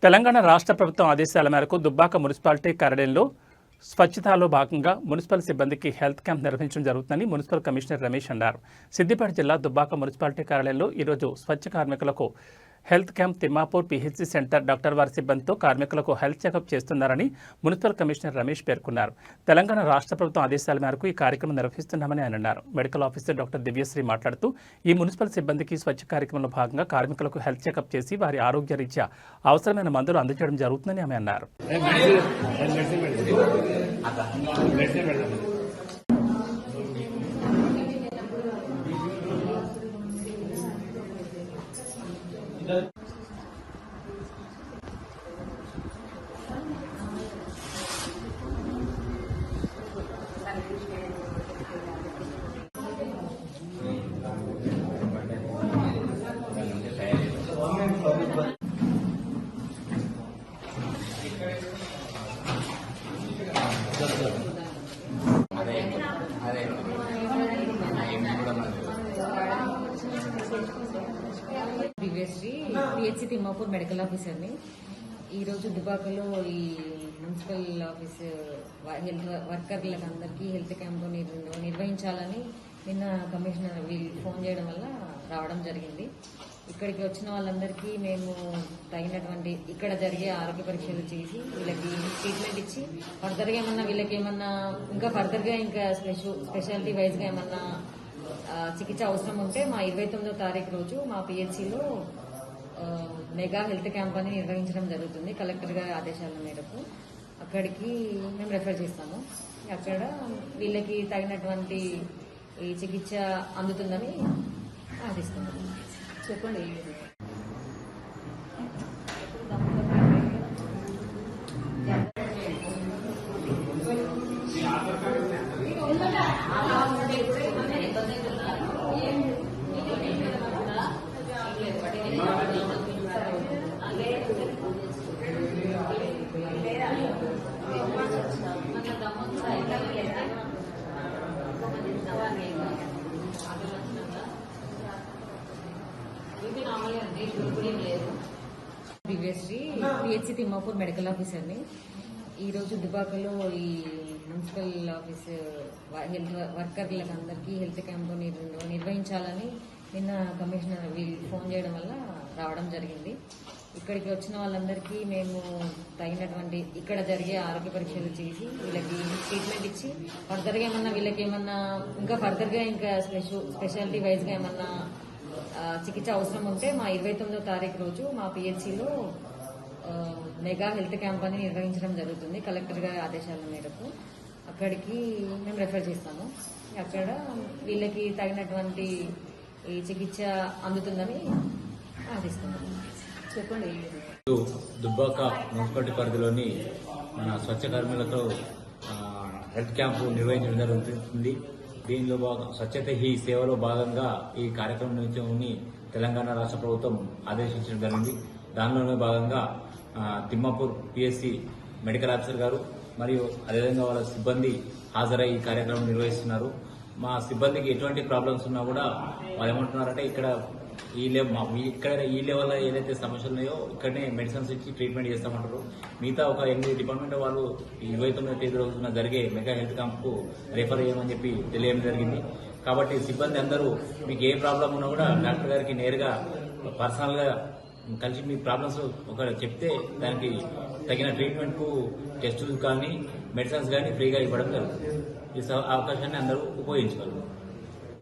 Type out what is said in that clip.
తెలంగాణ రాష్ట్ర ప్రభుత్వం ఆదేశాల మేరకు దుబ్బాక మున్సిపాలిటీ కార్యాలయంలో స్వచ్ఛతలో భాగంగా మున్సిపల్ సిబ్బందికి హెల్త్ క్యాంప్ నిర్వహించడం జరుగుతుందని మున్సిపల్ కమిషనర్ రమేష్ అన్నారు. సిద్దిపేట జిల్లా దుబ్బాక మున్సిపాలిటీ కార్యాలయంలో ఈరోజు స్వచ్ఛ కార్మికులకు health camp Thimmapur PHC centre doctor వారి సిబ్బందితో కార్మికులకు హెల్త్ చెకప్ చేస్తున్నారని మున్సిపల్ కమిషనర్ రమేష్ పేర్కొన్నారు. తెలంగాణ రాష్ట్ర ప్రభుత్వం ఆదేశాల మేరకు ఈ కార్యక్రమం నిర్వహిస్తున్నామని ఆయన అన్నారు. మెడికల్ ఆఫీసర్ డాక్టర్ దివ్యశ్రీ మాట్లాడుతూ ఈ మున్సిపల్ సిబ్బందికి స్వచ్ఛ కార్యక్రమంలో భాగంగా కార్మికులకు హెల్త్ చెకప్ చేసి వారి ఆరోగ్య రీత్యా అవసరమైన మందులు అందజేయడం జరుగుతుందని ఆమె అన్నారు. దివ్యశ్రీ పిహెచ్సి తిమ్మాపూర్ మెడికల్ ఆఫీసర్ని. ఈరోజు దుబాకలో ఈ మున్సిపల్ ఆఫీస్ హెల్త్ వర్కర్లకు అందరికీ హెల్త్ క్యాంప్ నిర్వహించాలని నిన్న కమిషనర్ ఫోన్ చేయడం వల్ల రావడం జరిగింది. ఇక్కడికి వచ్చిన వాళ్ళందరికీ మేము తగినటువంటి ఇక్కడ జరిగే ఆరోగ్య పరీక్షలు చేసి వీళ్ళకి ట్రీట్మెంట్ ఇచ్చి ఫర్దర్గా ఏమన్నా వీళ్ళకి ఏమన్నా ఇంకా ఫర్దర్గా ఇంకా స్పెషాలిటీ వైజ్గా ఏమన్నా చికిత్స అవసరం ఉంటే మా 29వ తారీఖు రోజు మా పిహెచ్సిలో మెగా హెల్త్ క్యాంప్ అని నిర్వహించడం జరుగుతుంది. కలెక్టర్ గారి ఆదేశాల మేరకు అక్కడికి మేము రెఫర్ చేస్తాము. అక్కడ వీళ్ళకి తగినటువంటి ఈ చికిత్స అందుతుందని ఆశిస్తున్నాము. చెప్పండి. దివ్యశ్రీ పిహెచ్సి తిమ్మాపూర్ మెడికల్ ఆఫీసర్ని. ఈరోజు దుబాకలో ఈ మున్సిపల్ ఆఫీస్ హెల్త్ వర్కర్లకు అందరికీ హెల్త్ క్యాంప్ నిర్వహించాలని నిన్న కమిషనర్ ఫోన్ చేయడం వల్ల రావడం జరిగింది. ఇక్కడికి వచ్చిన వాళ్ళందరికీ మేము తగినటువంటి ఇక్కడ జరిగే ఆరోగ్య పరీక్షలు చేసి వీళ్ళకి ట్రీట్మెంట్ ఇచ్చి ఫర్దర్గా ఏమన్నా వీళ్ళకి ఏమన్నా ఇంకా ఫర్దర్గా ఇంకా స్పెషాలిటీ వైజ్గా ఏమన్నా చికిత్స అవసరం ఉంటే మా 29వ తారీఖు రోజు మా పిహెచ్సిలో మెగా హెల్త్ క్యాంప్ అని నిర్వహించడం జరుగుతుంది. కలెక్టర్ గారి ఆదేశాల మేరకు అక్కడికి మేము రెఫర్ చేస్తాము. అక్కడ వీళ్ళకి తగినటువంటి ఈ చికిత్స అందుతుందని ఆశిస్తున్నాము. చెప్పండి. దుబ్బాక మున్సిపాలిటీ పరిధిలోని మన స్వచ్ఛ కార్మికులతో హెల్త్ క్యాంపు నిర్వహించడం జరుగుతుంది. దీనిలో స్వచ్ఛత ఈ సేవలో భాగంగా ఈ కార్యక్రమం తెలంగాణ రాష్ట్ర ప్రభుత్వం ఆదేశించడం జరిగింది. దానిలోనే భాగంగా తిమ్మాపూర్ పిఎస్సి మెడికల్ ఆఫీసర్ గారు మరియు అదేవిధంగా వాళ్ళ సిబ్బంది హాజరై ఈ కార్యక్రమం నిర్వహిస్తున్నారు. మా సిబ్బందికి ఎటువంటి ప్రాబ్లమ్స్ ఉన్నా కూడా వాళ్ళు ఏమంటున్నారంటే ఇక్కడ ఈ లెవెల్లో ఏదైతే సమస్యలు ఉన్నాయో ఇక్కడనే మెడిసిన్స్ ఇచ్చి ట్రీట్మెంట్ చేస్తామంటారు. మిగతా ఒక 8 డిపార్ట్మెంట్ వాళ్ళు 29వ తేదీ రోజున జరిగే మెగా హెల్త్ క్యాంప్కు రెఫర్ చేయమని చెప్పి తెలియడం జరిగింది. కాబట్టి సిబ్బంది అందరూ మీకు ఏ ప్రాబ్లం ఉన్నా కూడా డాక్టర్ గారికి నేరుగా పర్సనల్గా కలిసి మీ ప్రాబ్లమ్స్ ఒక చెప్తే దానికి తగిన ట్రీట్మెంట్కు టెస్టులు కానీ మెడిసిన్స్ కానీ ఫ్రీగా ఇవ్వడం జరుగుతుంది. ఈ అవకాశాన్ని అందరూ ఉపయోగించగలరు.